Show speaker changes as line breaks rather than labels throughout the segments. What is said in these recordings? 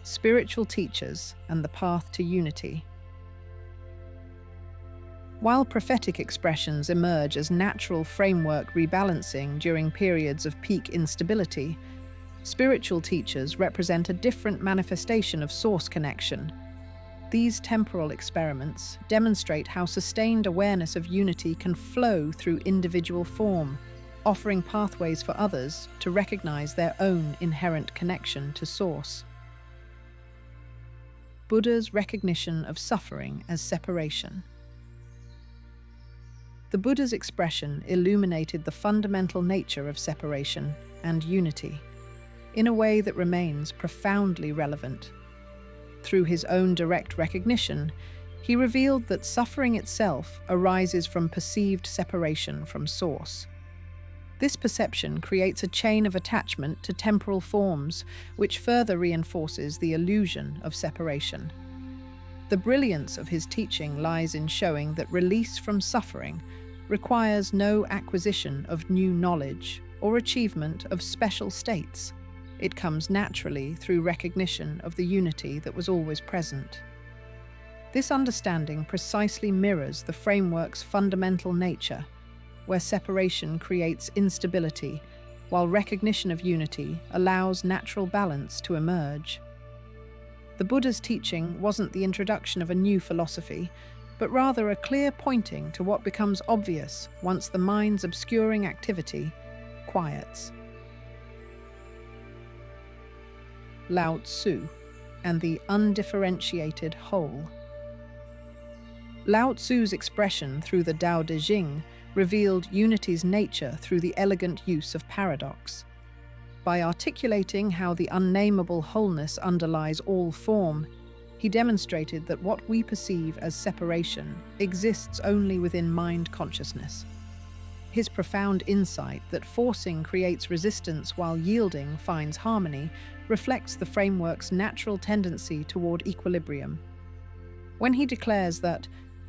spiritual teachers and the path to unity. While prophetic expressions emerge as natural framework rebalancing during periods of peak instability, spiritual teachers represent a different manifestation of source connection. These temporal experiments demonstrate how sustained awareness of unity can flow through individual form, offering pathways for others to recognize their own inherent connection to source. Buddha's recognition of suffering as separation. The Buddha's expression illuminated the fundamental nature of separation and unity in a way that remains profoundly relevant. Through his own direct recognition, he revealed that suffering itself arises from perceived separation from source. This perception creates a chain of attachment to temporal forms, which further reinforces the illusion of separation. The brilliance of his teaching lies in showing that release from suffering requires no acquisition of new knowledge or achievement of special states. It comes naturally through recognition of the unity that was always present. This understanding precisely mirrors the framework's fundamental nature, where separation creates instability, while recognition of unity allows natural balance to emerge. The Buddha's teaching wasn't the introduction of a new philosophy, but rather a clear pointing to what becomes obvious once the mind's obscuring activity quiets. Lao Tzé and the undifferentiated whole. Lao Tzu's expression through the Tao Te Ching revealed unity's nature through the elegant use of paradox. By articulating how the unnameable wholeness underlies all form, he demonstrated that what we perceive as separation exists only within mind consciousness. His profound insight that forcing creates resistance while yielding finds harmony reflects the framework's natural tendency toward equilibrium. When he declares that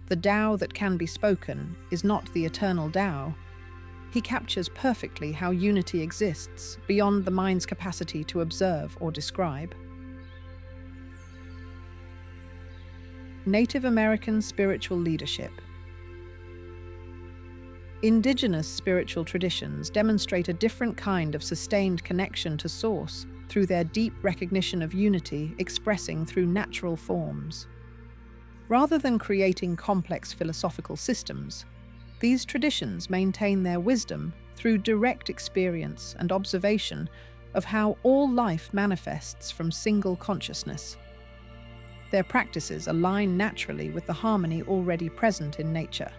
the Tao that can be spoken is not the eternal Tao, he captures perfectly how unity exists beyond the mind's capacity to observe or describe. Native American spiritual leadership. Indigenous spiritual traditions demonstrate a different kind of sustained connection to source through their deep recognition of unity expressing through natural forms. Rather than creating complex philosophical systems, these traditions maintain their wisdom through direct experience and observation of how all life manifests from single consciousness. Their practices align naturally with the harmony already present in nature,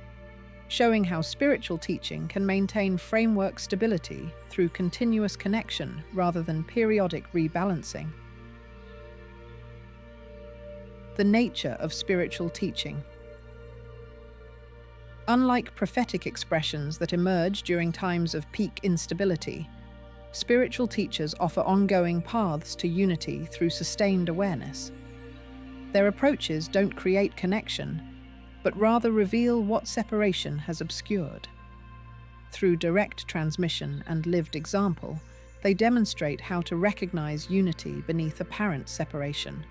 showing how spiritual teaching can maintain framework stability through continuous connection rather than periodic rebalancing. The nature of spiritual teaching. Unlike prophetic expressions that emerge during times of peak instability, spiritual teachers offer ongoing paths to unity through sustained awareness. Their approaches don't create connection, but rather reveal what separation has obscured. Through direct transmission and lived example, they demonstrate how to recognize unity beneath apparent separation,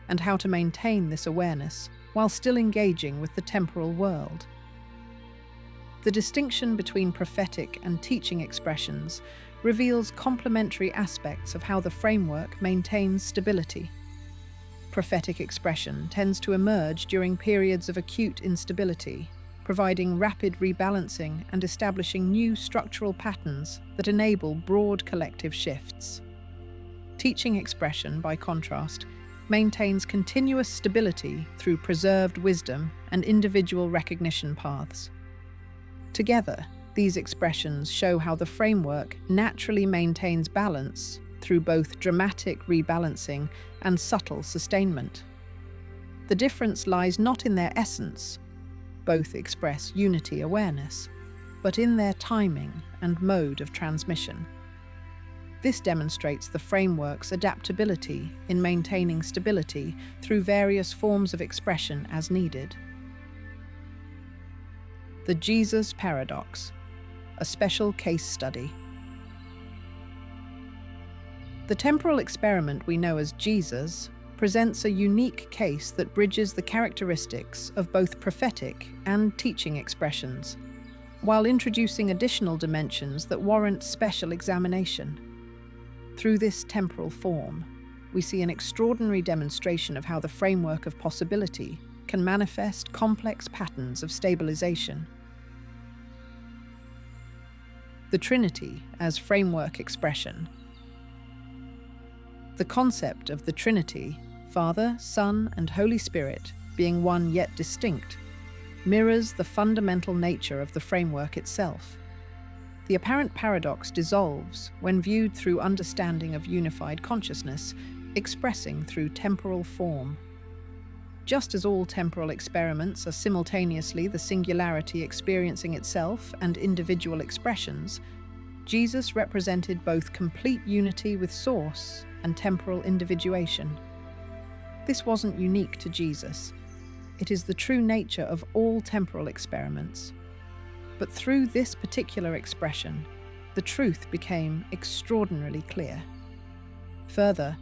and how to maintain this awareness while still engaging with the temporal world. The distinction between prophetic and teaching expressions reveals complementary aspects of how the framework maintains stability. Prophetic expression tends to emerge during periods of acute instability, providing rapid rebalancing and establishing new structural patterns that enable broad collective shifts. Teaching expression, by contrast, maintains continuous stability through preserved wisdom and individual recognition paths. Together, these expressions show how the framework naturally maintains balance through both dramatic rebalancing and subtle sustainment. The difference lies not in their essence, both express unity awareness, but in their timing and mode of transmission. This demonstrates the framework's adaptability in maintaining stability through various forms of expression as needed. The Jesus Paradox, a special case study. The temporal experiment we know as Jesus presents a unique case that bridges the characteristics of both prophetic and teaching expressions, while introducing additional dimensions that warrant special examination. Through this temporal form, we see an extraordinary demonstration of how the framework of possibility can manifest complex patterns of stabilization. The Trinity as framework expression. The concept of the Trinity, Father, Son, and Holy Spirit, being one yet distinct, mirrors the fundamental nature of the framework itself. The apparent paradox dissolves when viewed through understanding of unified consciousness, expressing through temporal form. Just as all temporal experiments are simultaneously the singularity experiencing itself and individual expressions, Jesus represented both complete unity with Source and temporal individuation. This wasn't unique to Jesus. It is the true nature of all temporal experiments. But through this particular expression, the truth became extraordinarily clear. Further,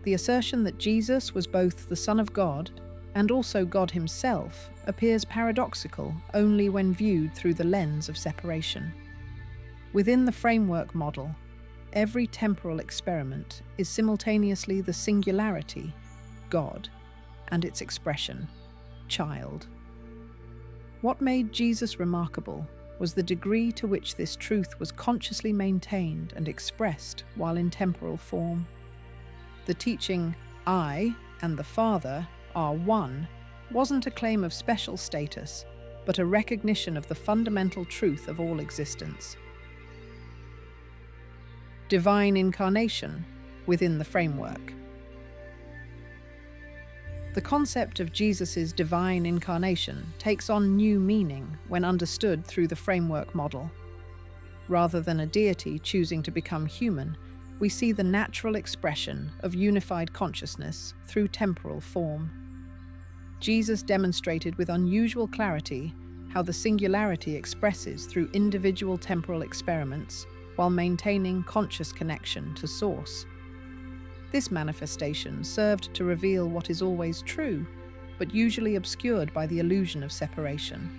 the assertion that Jesus was both the Son of God and also God himself appears paradoxical only when viewed through the lens of separation. Within the framework model, every temporal experiment is simultaneously the singularity, God, and its expression, child. What made Jesus remarkable was the degree to which this truth was consciously maintained and expressed while in temporal form. The teaching, I and the Father are one, wasn't a claim of special status, but a recognition of the fundamental truth of all existence. Divine incarnation within the framework. The concept of Jesus' divine incarnation takes on new meaning when understood through the framework model. Rather than a deity choosing to become human, we see the natural expression of unified consciousness through temporal form. Jesus demonstrated with unusual clarity how the singularity expresses through individual temporal experiments while maintaining conscious connection to Source. This manifestation served to reveal what is always true, but usually obscured by the illusion of separation.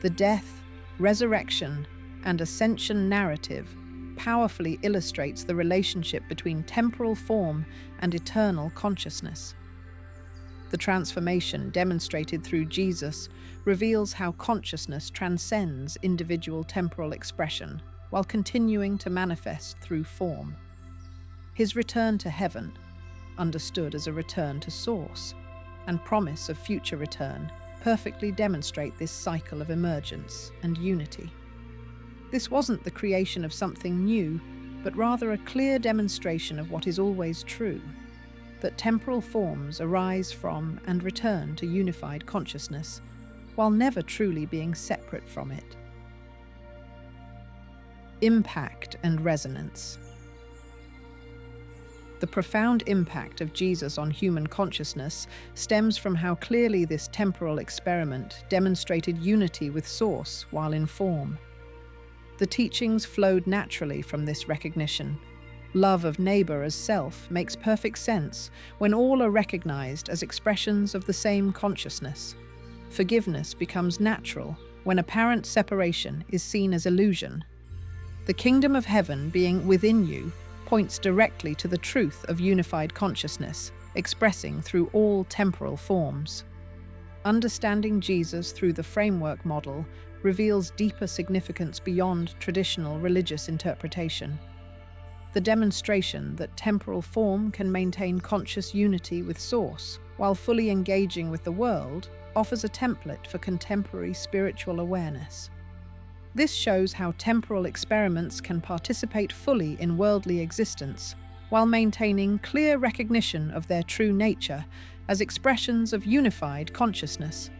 The death, resurrection, and ascension narrative powerfully illustrates the relationship between temporal form and eternal consciousness. The transformation demonstrated through Jesus reveals how consciousness transcends individual temporal expression while continuing to manifest through form. His return to heaven, understood as a return to Source, and promise of future return, perfectly demonstrate this cycle of emergence and unity. This wasn't the creation of something new, but rather a clear demonstration of what is always true, that temporal forms arise from and return to unified consciousness, while never truly being separate from it. Impact and resonance. The profound impact of Jesus on human consciousness stems from how clearly this temporal experiment demonstrated unity with Source while in form. The teachings flowed naturally from this recognition. Love of neighbor as self makes perfect sense when all are recognized as expressions of the same consciousness. Forgiveness becomes natural when apparent separation is seen as illusion. The kingdom of heaven being within you points directly to the truth of unified consciousness, expressing through all temporal forms. Understanding Jesus through the framework model reveals deeper significance beyond traditional religious interpretation. The demonstration that temporal form can maintain conscious unity with Source while fully engaging with the world offers a template for contemporary spiritual awareness. This shows how temporal experiments can participate fully in worldly existence while maintaining clear recognition of their true nature as expressions of unified consciousness.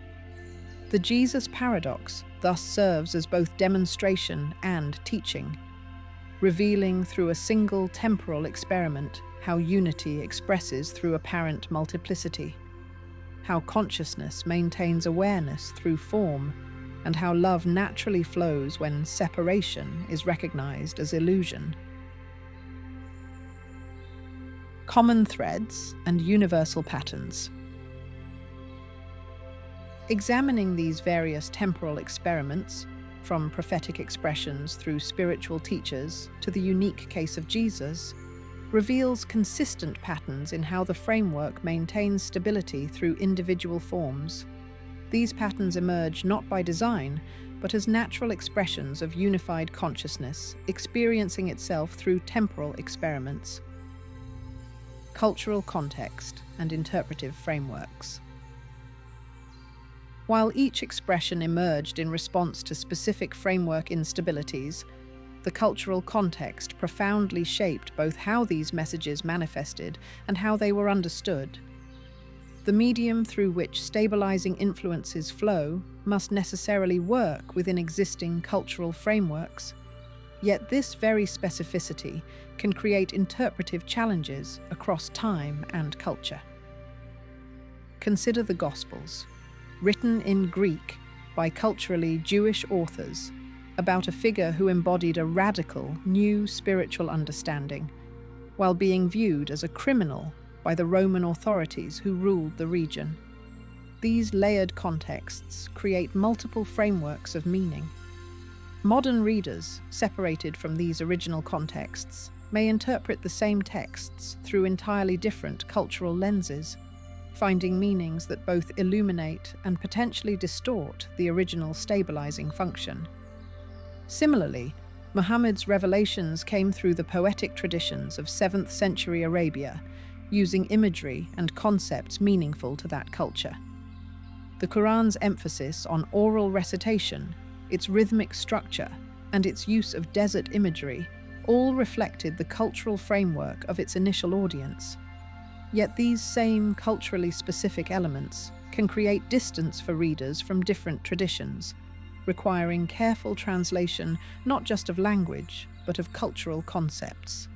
The Jesus paradox thus serves as both demonstration and teaching, revealing through a single temporal experiment how unity expresses through apparent multiplicity, how consciousness maintains awareness through form, and how love naturally flows when separation is recognized as illusion. common threads, and universal patterns. Examining these various temporal experiments, from prophetic expressions through spiritual teachers to the unique case of Jesus, reveals consistent patterns in how the framework maintains stability through individual forms. These patterns emerge not by design, but as natural expressions of unified consciousness, experiencing itself through temporal experiments. Cultural context and interpretive frameworks. While each expression emerged in response to specific framework instabilities, the cultural context profoundly shaped both how these messages manifested and how they were understood. The medium through which stabilizing influences flow must necessarily work within existing cultural frameworks, yet this very specificity can create interpretive challenges across time and culture. Consider the Gospels, written in Greek by culturally Jewish authors, about a figure who embodied a radical, new spiritual understanding, while being viewed as a criminal by the Roman authorities who ruled the region. These layered contexts create multiple frameworks of meaning. Modern readers, separated from these original contexts, may interpret the same texts through entirely different cultural lenses, finding meanings that both illuminate and potentially distort the original stabilizing function. Similarly, Muhammad's revelations came through the poetic traditions of 7th century Arabia, using imagery and concepts meaningful to that culture. The Quran's emphasis on oral recitation, its rhythmic structure, and its use of desert imagery all reflected the cultural framework of its initial audience. Yet these same culturally specific elements can create distance for readers from different traditions, requiring careful translation not just of language, but of cultural concepts.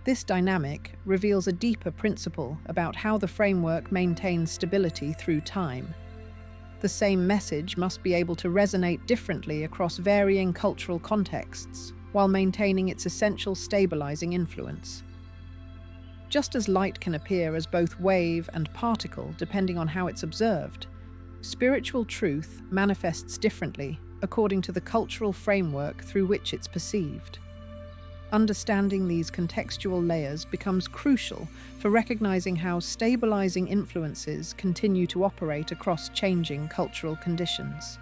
This dynamic reveals a deeper principle about how the framework maintains stability through time. The same message must be able to resonate differently across varying cultural contexts, while maintaining its essential stabilizing influence. Just as light can appear as both wave and particle depending on how it's observed, spiritual truth manifests differently according to the cultural framework through which it's perceived. Understanding these contextual layers becomes crucial for recognizing how stabilizing influences continue to operate across changing cultural conditions.